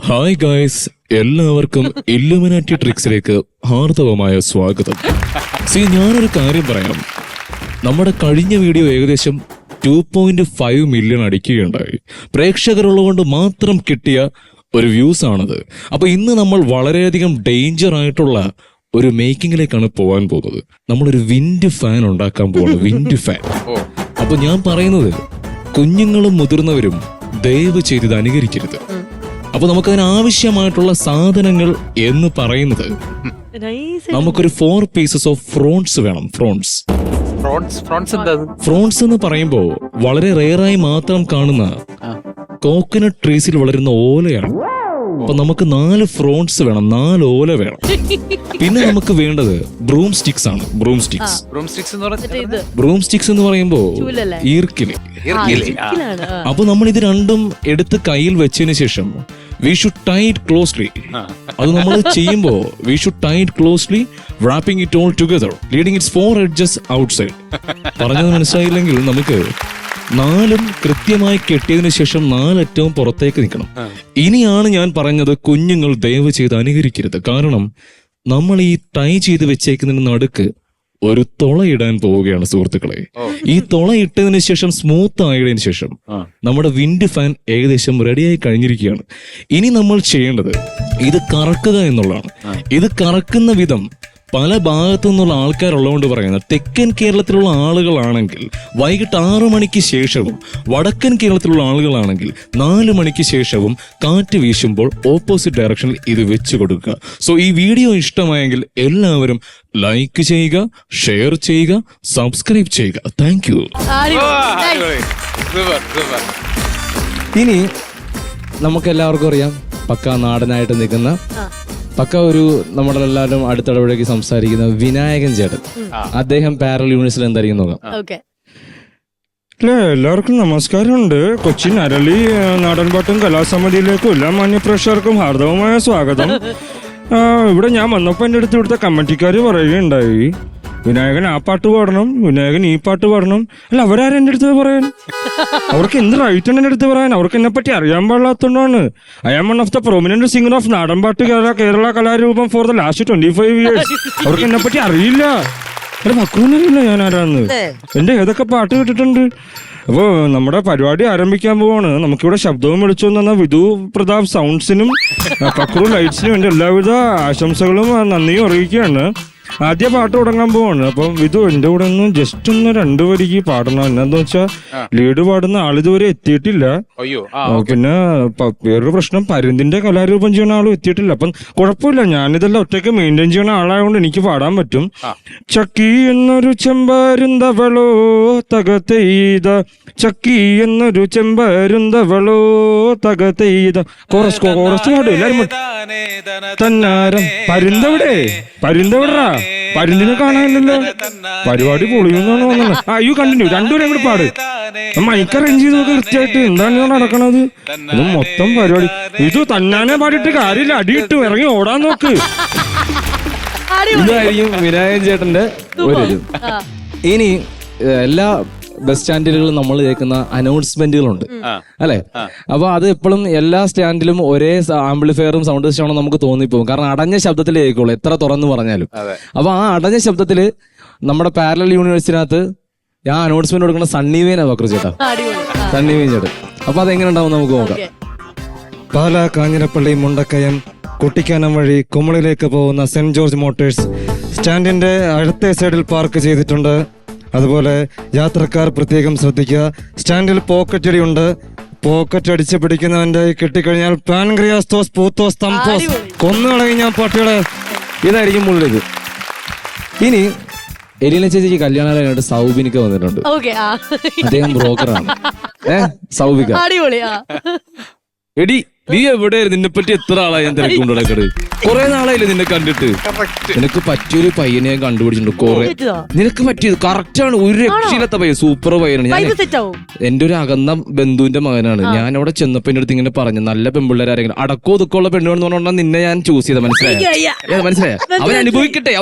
Hi guys, എല്ലാവർക്കും Illuminati ട്രിക്സിലേക്ക് ഹാർദവമായ സ്വാഗതം. ഞാനൊരു കാര്യം പറയാം. നമ്മുടെ കഴിഞ്ഞ വീഡിയോ ഏകദേശം 2.5 മില്യൺ അടിക്കുകയുണ്ടായി. പ്രേക്ഷകരുള്ളതുകൊണ്ട് മാത്രം കിട്ടിയ ഒരു വ്യൂസ് ആണത്. അപ്പൊ ഇന്ന് നമ്മൾ വളരെയധികം ഡേഞ്ചർ ആയിട്ടുള്ള ഒരു മേക്കിങ്ങിലേക്കാണ് പോകാൻ പോകുന്നത്. നമ്മളൊരു വിൻഡ് ഫാൻ ഉണ്ടാക്കാൻ പോകുന്നത്. Wind fan. അപ്പൊ ഞാൻ പറയുന്നത്, കുഞ്ഞുങ്ങളും മുതിർന്നവരും ദയവ് ചെയ്ത് ഇത് അനുകരിക്കരുത്. അപ്പൊ നമുക്കതിന് ആവശ്യമായിട്ടുള്ള സാധനങ്ങൾ എന്ന് പറയുന്നത്, നമുക്കൊരു 4 പീസസ് ഓഫ് ഫ്രോൺസ് വേണം. ഫ്രോൺസ് എന്ന് പറയുമ്പോ വളരെ റെയറായി മാത്രം കാണുന്ന കോക്കനട്ട് ട്രീസിൽ വളരുന്ന ഓലയാണ്. അപ്പൊ നമുക്ക് 4 ഫ്രോൺസ് വേണം, 4 ഓല വേണം. പിന്നെ നമുക്ക് വേണ്ടത് ബ്രൂം സ്റ്റിക്സ് ആണ്. ബ്രൂം സ്റ്റിക്സ് എന്ന് പറയുമ്പോ ഈർക്കില്. അപ്പൊ നമ്മൾ ഇത് രണ്ടും എടുത്ത് കയ്യിൽ വെച്ചതിന് ശേഷം we should tie it closely. അത് നമ്മൾ ചെയ്യുമ്പോ we should tie it closely, wrapping it all together, leading its 4 edges outside. പറഞ്ഞത് മനസ്സിലായില്ലെങ്കിൽ നമുക്ക് 4ഉം കൃത്യമായി കെട്ടിയതിനു ശേഷം 4 അറ്റവും പുറത്തേക്ക് നിൽക്കണം. ഇനിയാണ് ഞാൻ പറഞ്ഞത്, കുഞ്ഞുങ്ങൾ ദയവ് ചെയ്ത് അനുകരിക്കരുത്. കാരണം നമ്മൾ ഈ ടൈ ചെയ്ത് വെച്ചേക്കുന്നതിന് നടുക്ക് ഒരു തുള ഇടാൻ പോവുകയാണ് സുഹൃത്തുക്കളെ. ഈ തുള ഇട്ടതിന് ശേഷം സ്മൂത്ത് ആയതിനു ശേഷം നമ്മുടെ വിൻഡ് ഫാൻ ഏകദേശം റെഡിയായി കഴിഞ്ഞിരിക്കുകയാണ്. ഇനി നമ്മൾ ചെയ്യേണ്ടത് ഇത് കറക്കുക എന്നുള്ളതാണ്. ഇത് കറക്കുന്ന വിധം പല ഭാഗത്തു നിന്നുള്ള ആൾക്കാരുള്ളതുകൊണ്ട് പറയുന്നത്, തെക്കൻ കേരളത്തിലുള്ള ആളുകളാണെങ്കിൽ വൈകിട്ട് 6 മണിക്ക് ശേഷവും, വടക്കൻ കേരളത്തിലുള്ള ആളുകളാണെങ്കിൽ 4 മണിക്ക് ശേഷവും കാറ്റ് വീശുമ്പോൾ ഓപ്പോസിറ്റ് ഡയറക്ഷനിൽ ഇത് വെച്ച് കൊടുക്കുക. സോ ഈ വീഡിയോ ഇഷ്ടമായെങ്കിൽ എല്ലാവരും ലൈക്ക് ചെയ്യുക, ഷെയർ ചെയ്യുക, സബ്സ്ക്രൈബ് ചെയ്യുക. Thank you. ഇനി നമുക്ക് എല്ലാവർക്കും അറിയാം, പക്ക നാടനായിട്ട് നിൽക്കുന്ന, പക്ക ഒരു നമ്മളെല്ലാവരും അടുത്തിടപഴകി സംസാരിക്കുന്ന വിനായകൻ ചേട്ടൻ. അദ്ദേഹം പാരലൽ യൂണിവേഴ്സിൽ എന്തായിരിക്കും നോക്കാം. എല്ലാവർക്കും നമസ്കാരമുണ്ട്. കൊച്ചിൻ അരളി നാടൻപാട്ടും കലാസമിതിയിലേക്കും എല്ലാ മാന്യപ്രേക്ഷകർക്കും ഹാർദവമായ സ്വാഗതം. ഇവിടെ ഞാൻ വന്നപ്പോൾ എൻ്റെ അടുത്ത് ഇവിടുത്തെ കമ്മിറ്റിക്കാർ പറയുകയുണ്ടായി, വിനായകൻ ആ പാട്ട് പാടണം, വിനായകൻ ഈ പാട്ട് പാടണം. അല്ല, അവരാരും എൻ്റെ അടുത്ത് പറയാൻ? അവർക്ക് എന്ത് റൈറ്റ് ഉണ്ട് എൻ്റെ അടുത്ത് പറയാൻ? അവർക്ക് എന്നെ പറ്റി അറിയാൻ പാടില്ലാത്തതുകൊണ്ടാണ്. I am one of the prominent singer of നാടൻപാട്ട് കേരള കലാരൂപം ഫോർ ദ ലാസ്റ്റ് 25 years. അവർക്ക് എന്നെ പറ്റി അറിയില്ല. അല്ല, മക്കളൊന്നറിയില്ല ഞാൻ ആരാന്ന്. എൻ്റെ ഏതൊക്കെ പാട്ട് കേട്ടിട്ടുണ്ട്. അപ്പോൾ നമ്മുടെ പരിപാടി ആരംഭിക്കാൻ പോവാണ്. നമുക്കിവിടെ ശബ്ദവും വിളിച്ചു തന്ന വിധു പ്രതാപ് സൗണ്ട്സിനും പക്രു ലൈറ്റ്സിനും എൻ്റെ എല്ലാവിധ ആശംസകളും നന്ദിയും അറിയിക്കുകയാണ്. ആദ്യ പാട്ട് തുടങ്ങാൻ പോവാണ്. അപ്പം വിധു എൻ്റെ കൂടെ ഒന്ന് ജസ്റ്റ് ഒന്ന് 2 വരിക്ക് പാടണം. എന്നാന്ന് വെച്ചാൽ ലീഡ് പാടുന്ന ആളിതുവരെ എത്തിയിട്ടില്ല. പിന്നെ വേറൊരു പ്രശ്നം, പരുന്തിന്റെ കലാരൂപം ചെയ്യുന്ന ആളും എത്തിയിട്ടില്ല. അപ്പം കുഴപ്പമില്ല, ഞാനിതെല്ലാം ഒറ്റയ്ക്ക് മെയിൻറ്റെയിൻ ചെയ്യുന്ന ആളായതുകൊണ്ട് എനിക്ക് പാടാൻ പറ്റും. ചക്കി എന്നൊരു ചെമ്പരുന്തവളോ തകതെയ്ത, ചക്കി എന്നൊരു ചെമ്പരുന്തവളോ തകതെയ്ത. കോറസ് പാടും എല്ലാരും. തന്നാരം പരുന്തവിടെ, പരുന്തവിടറാ, പരുന്തിനെ കാണാനില്ലല്ലോ. പരിപാടി പൊളിയുന്നാണ് തോന്നുന്നത്. യു കണ്ടിന്യൂ, 2 പേരും കൂടി പാട്. മൈക്ക് അറേഞ്ച് ചെയ്ത് നോക്ക് കൃത്യമായിട്ട്. എന്താണ് നടക്കണത്? ഇത് മൊത്തം പരിപാടി. ഇത് തന്നാനെ പാടിയിട്ട് കാര്യമില്ല, അടിയിട്ട് ഇറങ്ങി ഓടാൻ നോക്ക്. ഇതായിരിക്കും വിനായകൻ ചേട്ടന്റെ ഒരു. ഇനി എല്ലാ ബസ് സ്റ്റാൻഡുകളിലും നമ്മൾ കേൾക്കുന്ന അനൗൺസ്മെന്റുകളുണ്ട് അല്ലെ. അപ്പൊ അത് എപ്പോഴും എല്ലാ സ്റ്റാൻഡിലും ഒരേ ആംപ്ലിഫയറും സൗണ്ട് സിസ്റ്റമാണോ നമുക്ക് തോന്നിപ്പോകും. കാരണം അടഞ്ഞ ശബ്ദത്തിൽ കേൾക്കുള്ളൂ എത്ര തുറന്നു പറഞ്ഞാലും. അപ്പൊ ആ അടഞ്ഞ ശബ്ദത്തില് നമ്മുടെ പാരലൽ യൂണിവേഴ്സിനകത്ത് ഞാൻ അനൗൺസ്മെന്റ് കൊടുക്കുന്ന സണ്ണിവേനാ വക്രു ചേട്ടാ, സണ്ണിവേൻ ചേട്ടൻ. അപ്പൊ അതെങ്ങനെ ഉണ്ടാവും നമുക്ക് നോക്കാം. പാലാ കാഞ്ഞിരപ്പള്ളി മുണ്ടക്കയം കുട്ടിക്കാനം വഴി കുമളിലേക്ക് പോകുന്ന സെന്റ് ജോർജ് മോട്ടോഴ്സ് സ്റ്റാൻഡിന്റെ അടുത്ത സൈഡിൽ പാർക്ക് ചെയ്തിട്ടുണ്ട്. അതുപോലെ യാത്രക്കാർ പ്രത്യേകം ശ്രദ്ധിക്കുക, സ്റ്റാൻഡിൽ പോക്കറ്റ് അടിയുണ്ട്. പോക്കറ്റ് അടിച്ച് പിടിക്കുന്നവന്റെ കിട്ടിക്കഴിഞ്ഞാൽ പാൻക്രിയാസ്തോസ് പൂത്തോസ് തംപോസ് കൊന്നുകളയും ഞാൻ പട്ടികളെ. ഇതായിരിക്കും മുള്ളിത്. ഇനി എലീന ചേച്ചിക്ക് കല്യാണമായിട്ട് സൗബിനിക്ക വന്നിട്ടുണ്ട്. അദ്ദേഹം ബ്രോക്കറാണ്. സൗബിക എടി, നീ എവിടെയായിരുന്നു? നിന്നെ പറ്റി എത്ര ആളായി ഞാൻ തിരക്കുകൊണ്ട് നടക്കട്. കുറെ നാളായില്ലേ നിന്നെ കണ്ടിട്ട്. നിനക്ക് പറ്റിയൊരു പയ്യനെ ഞാൻ കണ്ടുപിടിച്ചിട്ടുണ്ട്. കുറെ നിനക്ക് പറ്റിയത് കറക്റ്റാണ്. ഒരു രക്ഷയില്ലാത്ത പയ്യൻ, സൂപ്പർ പയ്യനാണ്. ഞാൻ എന്റെ ഒരു അകന്ന ബന്ധുവിന്റെ മകനാണ്. ഞാൻ അവിടെ ചെന്നപ്പോ എന്റെ അടുത്ത് ഇങ്ങനെ പറഞ്ഞു, നല്ല പെൺപിള്ളേരാരെങ്കിലും അടക്കോ ഒതുക്കമുള്ള പെണ്ണുകളെന്ന് പറഞ്ഞാൽ നിന്നെ ഞാൻ ചൂസ് ചെയ്ത. മനസ്സിലായ? അവൻ അനുഭവിക്കട്ടെ,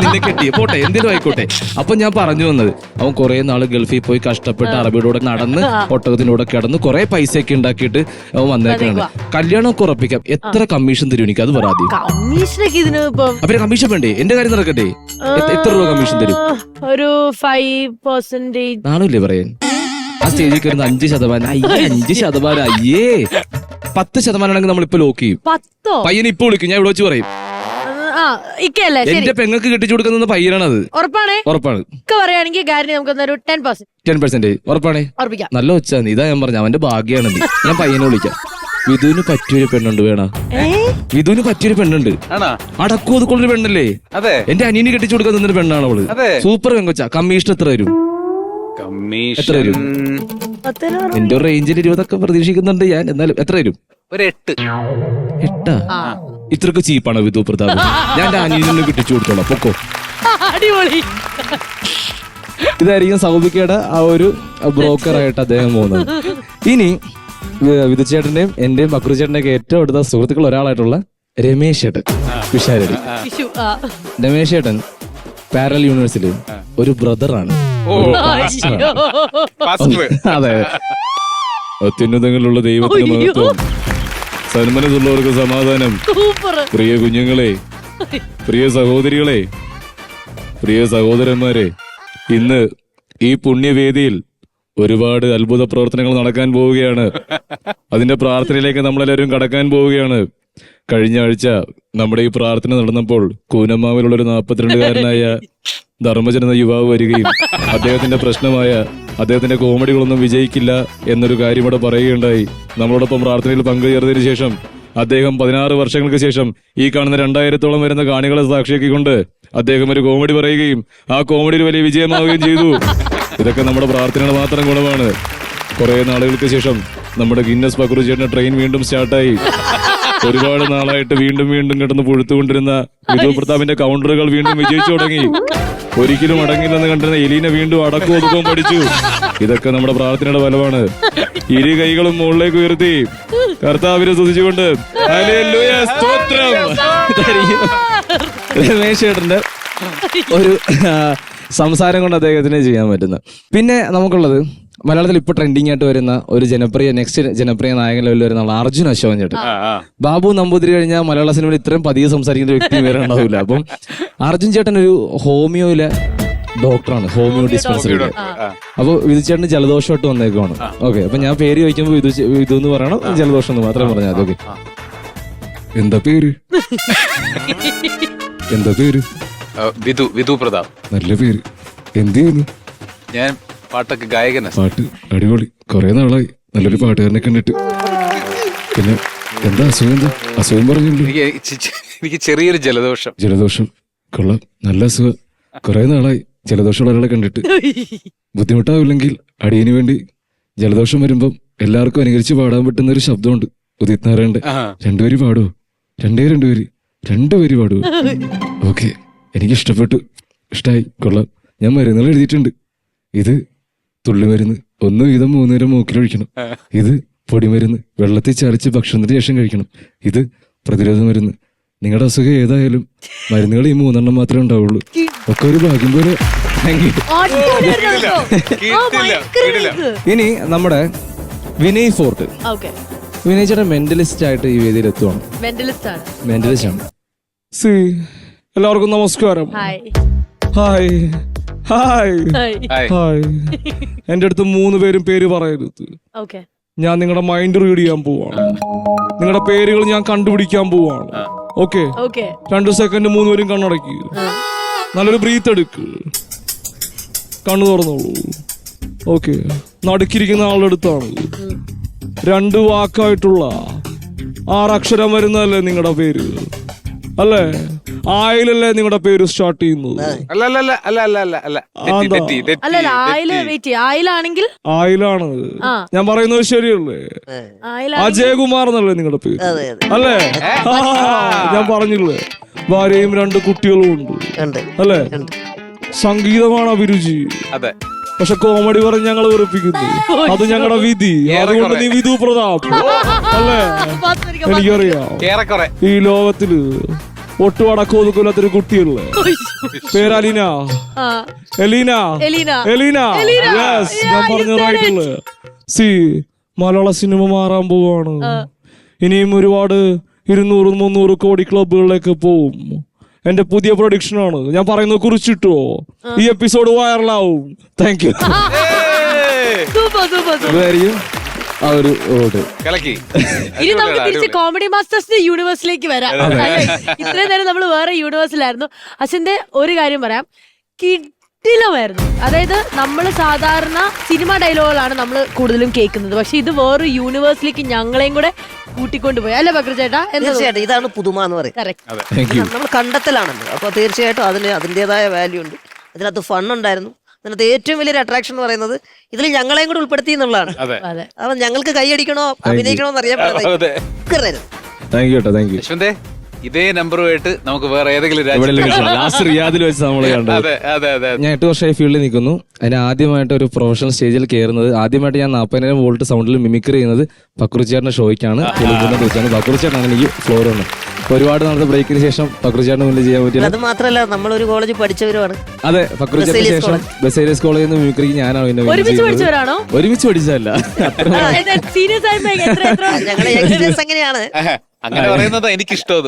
നിന്നെ കെട്ടിയ പോട്ടെ, എന്തിനും ആയിക്കോട്ടെ. അപ്പൊ ഞാൻ പറഞ്ഞു വന്നത്, അവൻ കുറെ നാള് ഗൾഫിൽ പോയി കഷ്ടപ്പെട്ട് അറബിയുടെ കൂടെ നടന്ന് ഒട്ടകത്തിനൂടെ കിടന്ന് കുറെ പൈസ ഒക്കെ ഉണ്ടാക്കിയിട്ട് അവൻ വന്നേക്കാണ്. കല്യാണമൊക്കെ ഉറപ്പിക്കാം. എത്ര കമ്മീഷൻ തരും എനിക്ക് അത് പറയാം. കമ്മീഷനൊക്കെ ഇതിന് ഇപ്പം അവര് കമ്മീഷൻ വേണ്ടേ? എന്റെ കാര്യം നടക്കട്ടെ. എത്ര രൂപ കമ്മീഷൻ തരും? ഒരു 5%. നാണില്ലേ പറയാൻ? ആ സ്റ്റേജിൽ കയറുന്ന 5%. അയ്യേ 5%. അയ്യേ 10% ആണെങ്കിൽ നമ്മളിപ്പോ ലോക്ക് ചെയ്യും. 10? പയ്യനെ ഇപ്പൊ വിളിക്കും, ഞാൻ ഇവിടെ വെച്ച് പറയും. ഇക്കല്ലേ എന്റെ പെങ്ങൾക്ക് കെട്ടിച്ചു കൊടുക്കുന്ന പയ്യനാണത്. ഉറപ്പാണേ? ഉറപ്പാണ്. പറയുകയാണെങ്കിൽ കാര്യം നമുക്കൊന്നൊരു 10%. 10% ഉറപ്പാണേ? ഉറപ്പിക്കാം. നല്ല ഒച്ച. ഇതാ ഞാൻ പറഞ്ഞ അവന്റെ ഭാഗ്യാണ്. ഞാൻ പയ്യനെ വിളിക്കാം. വിധുവിന് പറ്റിയൊരു പെണ്ണുണ്ട്. വേണ? വിധുവിന് പറ്റിയൊരു പെണ്ണുണ്ട്. അടക്കു ഒതുക്കൊള്ളൊരു പെണ്ണല്ലേ? എന്റെ അനിയന് കെട്ടിച്ചു കൊടുക്കുന്ന പെണ്ണാണ് അവള്. സൂപ്പർ പെങ്കൊച്ച. കമ്മീഷൻ എത്ര വരും? എത്ര വരും? എന്റെ ഒരു റേഞ്ചിൽ 20 പ്രതീക്ഷിക്കുന്നുണ്ട് ഞാൻ. എന്നാലും എത്ര വരും? ഒരു 8. 8? ഇത്രക്ക് ചീപ്പാണോ വിധു പ്രതാപ്? ഞാൻ എന്റെ അനിയനെ കെട്ടിച്ചു കൊടുത്തോളാം. പൊക്കോ. അടിപൊളി. ഇതായിരിക്കും സൗഭിക്കയുടെ ആ ഒരു ബ്രോക്കറായിട്ട് അദ്ദേഹം പോകുന്നത്. ഇനി വിധു ചേട്ടന്റെയും എന്റെയും ബക്രു ചേട്ടന്റെയൊക്കെ ഏറ്റവും അടുത്ത സുഹൃത്തുക്കൾ ഒരാളായിട്ടുള്ള രമേശ് ചേട്ടൻ വിശാരടി. രമേശ് ചേട്ടൻ പാരലൽ യൂണിവേഴ്സിറ്റിയിൽ ഒരു ബ്രദറാണ്. അതെ. അത്യുന്നതങ്ങളിലുള്ള ദൈവത്തിന് മഹത്വം, സന്മനസ്സുള്ളവർക്ക് സമാധാനം. പ്രിയ കുഞ്ഞുങ്ങളെ, പ്രിയ സഹോദരികളെ, പ്രിയ സഹോദരന്മാരെ, ഇന്ന് ഈ പുണ്യവേദിയിൽ ഒരുപാട് അത്ഭുത പ്രവർത്തനങ്ങൾ നടക്കാൻ പോവുകയാണ്. അതിന്റെ പ്രാർത്ഥനയിലേക്ക് നമ്മളെല്ലാവരും കടക്കാൻ പോവുകയാണ്. കഴിഞ്ഞ ആഴ്ച നമ്മുടെ ഈ പ്രാർത്ഥന നടന്നപ്പോൾ കൂനമ്മാവിലുള്ള ഒരു 42-കാരനായ ധർമ്മജൻ എന്ന യുവാവ് വരികയും അദ്ദേഹത്തിന്റെ പ്രശ്നമായ അദ്ദേഹത്തിന്റെ കോമഡികളൊന്നും വിജയിക്കില്ല എന്നൊരു കാര്യം ഇവിടെ പറയുകയുണ്ടായി. നമ്മളോടൊപ്പം പ്രാർത്ഥനയിൽ പങ്കുചേർന്നതിന് ശേഷം അദ്ദേഹം 16 വർഷങ്ങൾക്ക് ശേഷം ഈ കാണുന്ന 2000-ഓളം വരുന്ന കാണികളെ സാക്ഷിയാക്കിക്കൊണ്ട് അദ്ദേഹം ഒരു കോമഡി പറയുകയും ആ കോമഡിയിൽ വലിയ വിജയമാവുകയും ചെയ്തു. ഇതൊക്കെ നമ്മുടെ പ്രാർത്ഥനയുടെ മാത്രം ഗുണമാണ്. കുറെ നാളുകൾക്ക് ശേഷം നമ്മുടെ ഗിന്നസ് ബക്രു ചേട്ടന്റെ ട്രെയിൻ വീണ്ടും സ്റ്റാർട്ടായി. ഒരുപാട് നാളായിട്ട് വീണ്ടും വീണ്ടും കിടന്ന് പുഴുത്തുകൊണ്ടിരുന്ന വിധു പ്രതാപിന്റെ കൗണ്ടറുകൾ വീണ്ടും വിജയിച്ചു തുടങ്ങി. ഒരിക്കലും അടങ്ങില്ലെന്ന് കണ്ടിരുന്ന എലീന വീണ്ടും അടക്കം ഒതുക്കം പഠിച്ചു. ഇതൊക്കെ നമ്മുടെ പ്രാർത്ഥനയുടെ ഫലമാണ്. ഇരു കൈകളും മുകളിലേക്ക് ഉയർത്തി കർത്താവിനെ സ്തുതിച്ചുകൊണ്ട് ഹല്ലേലൂയ സ്തോത്രം. രമേശ് ചേട്ടന്റെ ഒരു സംസാരം കൊണ്ട് അദ്ദേഹത്തിന് ചെയ്യാൻ പറ്റുന്ന. പിന്നെ നമുക്കുള്ളത് മലയാളത്തിൽ ഇപ്പൊ ട്രെൻഡിങ് ആയിട്ട് വരുന്ന ഒരു നെക്സ്റ്റ് ജനപ്രിയ നായകൻ ലെവലിൽ വരുന്ന ആൾ അർജുൻ അശോകൻ ചേട്ടൻ. ബാബു നമ്പൂതിരി കഴിഞ്ഞാൽ മലയാള സിനിമയിൽ ഇത്രയും പതിയെ സംസാരിക്കുന്ന വ്യക്തി വേറെ ഉണ്ടാവില്ല. അപ്പം അർജുൻ ചേട്ടൻ ഒരു ഹോമിയോയിലെ ഡോക്ടറാണ്, ഹോമിയോ ഡിസ്പെൻസറിയിലെ. അപ്പൊ വിധു ചേട്ടന് ജലദോഷമായിട്ട് വന്നേക്കുവാണ്. ഓക്കെ, അപ്പൊ ഞാൻ പേര് ചോദിക്കുമ്പോൾ വിധു എന്ന് പറയണം, ജലദോഷം എന്ന് മാത്രം പറഞ്ഞാൽ മതി. ഓക്കെ, എന്താ പേര്? എന്താ പേര്? വിധു പ്രതാപ്. നല്ല പേര്. എന്ത് ചെയ്യുന്നു? ഞാൻ പാട്ടൊക്കെ ഗായകനാ. പാട്ട് അടിപൊളി. കുറെ നാളായി നല്ലൊരു പാട്ടുകാരനെ കണ്ടിട്ട്. പിന്നെ എന്താ അസുഖം? എന്താ അസുഖം പറഞ്ഞില്ല? എനിക്ക് ചെറിയൊരു ജലദോഷം. ജലദോഷം കൊള്ളാം, നല്ല അസുഖം. കുറെ നാളായി ജലദോഷമുള്ള ഒരാളെ കണ്ടിട്ട്. ബുദ്ധിമുട്ടാവില്ലെങ്കിൽ അടിയന് വേണ്ടി ജലദോഷം വരുമ്പം എല്ലാവർക്കും അനുകരിച്ച് പാടാൻ പറ്റുന്ന ഒരു ശബ്ദമുണ്ട്, ഉദിത് നാരായണന്റെ. 2 വരി പാടുവോ? 2 വരി പാടുവോ? ഓക്കെ, എനിക്ക് ഇഷ്ടപ്പെട്ടു, ഇഷ്ടായി, കൊള്ളാം. ഞാൻ മരുന്നുകൾ എഴുതിയിട്ടുണ്ട്. ഇത് തുള്ളിമരുന്ന് 1 വീതം 3 നേരം മൂക്കിലൊഴിക്കണം. ഇത് പൊടിമരുന്ന് വെള്ളത്തിൽ ചാലിച്ച് ഭക്ഷണത്തിന് ശേഷം കഴിക്കണം. ഇത് പ്രതിരോധ മരുന്ന്. നിങ്ങളുടെ അസുഖം ഏതായാലും മരുന്നുകൾ ഈ 3 എണ്ണം മാത്രമേ ഉണ്ടാവുള്ളൂ. ഒക്കെ ഒരു ഭാഗ്യം പോലെ. ഇനി നമ്മുടെ വിനയ് ഫോർട്ട്. വിനയ് ചേട്ടൻ മെന്റലിസ്റ്റ് ആയിട്ട് ഈ വേദിയിൽ എത്തുവാണ്. മെന്റലിസ്റ്റ് ആണ്. എല്ലാവർക്കും നമസ്കാരം. Hi hi hi. എന്റെ അടുത്ത് 3 പേരും പേര് പറയരുത്. ഞാൻ നിങ്ങളുടെ മൈൻഡ് റീഡ് ചെയ്യാൻ പോവാണ്. നിങ്ങളുടെ പേരുകൾ ഞാൻ കണ്ടുപിടിക്കാൻ പോവാണ്. ഓക്കെ, 2 സെക്കൻഡ് 3 പേരും കണ്ണടക്കി നല്ലൊരു ബ്രീത്ത് എടുക്ക്. കണ്ണു തുറന്നോളൂ. ഓക്കെ, നടുക്കിരിക്കുന്ന ആളുടെ അടുത്താണ് 2 വാക്കായിട്ടുള്ള 6 അക്ഷരം വരുന്നതല്ലേ നിങ്ങളുടെ പേര്? അല്ലേ? ആയിലല്ലേ നിങ്ങളുടെ പേര് സ്റ്റാർട്ട് ചെയ്യുന്നത്? ആയിലാണ്. ഞാൻ പറയുന്നത് ശരിയല്ലേ? അജയകുമാർ എന്നല്ലേ നിങ്ങളുടെ പേര്? അല്ലേ? ഞാൻ പറഞ്ഞില്ലേ, ഭാര്യയും 2 കുട്ടികളും ഉണ്ട്. അല്ലേ? സംഗീതമാണ് അഭിരുചി. പക്ഷെ കോമഡി പറഞ്ഞ് ഞങ്ങൾ വെറുപ്പിക്കുന്നു. അത് ഞങ്ങളുടെ വിധി. അതുകൊണ്ട് നീ വിധു പ്രതാപ് അല്ലേ? എനിക്കറിയാം ഈ ലോകത്തില് ഒട്ടും അടക്കം ഒതുക്കില്ലാത്തൊരു കുട്ടിയല്ലേ? പേര് അലീന. എലീന. യെസ്, ഞാൻ പറഞ്ഞ റൈറ്റല്ലേ? മലയാള സിനിമ മാറാൻ പോവാണ്. ഇനിയും ഒരുപാട് 200-300 കോടി ക്ലബുകളിലേക്ക് പോവും. എന്റെ പുതിയ പ്രൊഡിക്ഷനാണ്, ഞാൻ പറയുന്നത് കുറിച്ചിട്ടോ. ഈ എപ്പിസോഡ് വൈറലാവും. Thank you. Super super super. ഇതായിരിക്കും ആ ഒരു ഓട്. കലക്കി. ഇനി നമുക്ക് തിരിച്ച് കോമഡി മാസ്റ്റേഴ്സിന്റെ യൂണിവേഴ്സിലേക്ക് വരാം. അല്ലേ? ഇത്രയും നേരം നമ്മൾ വേറെ യൂണിവേഴ്സിലായിരുന്നു. അച്ഛന്റെ ഒരു കാര്യം പറയാം, കിടിലമായിരുന്നു. അതായത് നമ്മൾ സാധാരണ സിനിമ ഡയലോഗുകളാണ് നമ്മൾ കൂടുതലും കേൾക്കുന്നത്, പക്ഷെ ഇത് വേറൊരു യൂണിവേഴ്സിലേക്ക് ഞങ്ങളെയും കൂടെ കൂട്ടിക്കൊണ്ടുപോയി. അല്ലേ ബക്രു ചേട്ടാ? തീർച്ചയായിട്ടും ഇതാണ് പുതുമ എന്ന് പറയും. കറക്റ്റ്. നമ്മൾ കണ്ടെത്തലാണല്ലോ, അപ്പൊ തീർച്ചയായിട്ടും അതിന് അതിൻ്റെതായ വാല്യൂ ഉണ്ട്. ഇതിനകത്ത് ഫൺ ഉണ്ടായിരുന്നു. അതിനകത്ത് ഏറ്റവും വലിയൊരു അട്രാക്ഷൻ എന്ന് പറയുന്നത് ഇതിൽ ഞങ്ങളെയും കൂടെ ഉൾപ്പെടുത്തി എന്നുള്ളതാണ്. അതെ. അപ്പൊ ഞങ്ങൾക്ക് കൈയടിക്കണോ അഭിനയിക്കണോ എന്ന് അറിയാൻ അതെ. താങ്ക് യു കേട്ടോ, താങ്ക് യു. യശ്വന്തേ, ഇതേ നമ്പറുമായിട്ട് നമുക്ക് വേറെ ഏതെങ്കിലും ഇവിടെ രാജ്യം. ലാസ്റ്റ് റിയാദിൽ വെച്ച് നമ്മൾ കണ്ടത്. അതെ അതെ അതെ. ഞാൻ 8 വർഷമായി ഫീൽഡിൽ നിൽക്കുന്നു. അതിന് ആദ്യമായിട്ട് ഒരു പ്രൊഫഷണൽ സ്റ്റേജിൽ കയറുന്നത്, ആദ്യമായിട്ട് ഞാൻ 40,000 വോൾട്ട് സൗണ്ടിൽ മിമിക്രി ചെയ്യുന്നത് പക്രുചേട്ടന്റെ ഷോയ്ക്കാണ്. പക്രുചേട്ടനാണ് എനിക്ക് ഫ്ലോർ വന്നത്. ഒരുപാട് നാളത്തെ ബ്രേക്കിന് ശേഷം പക്രുചേട്ടന് മുന്നിൽ ചെയ്യാൻ പറ്റില്ല. അത് മാത്രമല്ല നമ്മളൊരു കോളേജിൽ പഠിച്ചവരുമാണ്. അതെ, പക്രുചേട്ടന് ശേഷം ബസേലിയസ് കോളേജിൽ നിന്ന് മിമിക്രിക്ക് ഞാനാണ് പിന്നെ ഒരുമിച്ച് പഠിച്ചവരാണോ? ഒരുമിച്ച് പഠിച്ചതല്ല. സീരിയസ് ആയി ഞങ്ങളെ യങ്സ്റ്റേഴ്സ് അങ്ങനെയാണ്. അങ്ങനെ പറയുന്നത് എനിക്കിഷ്ടം.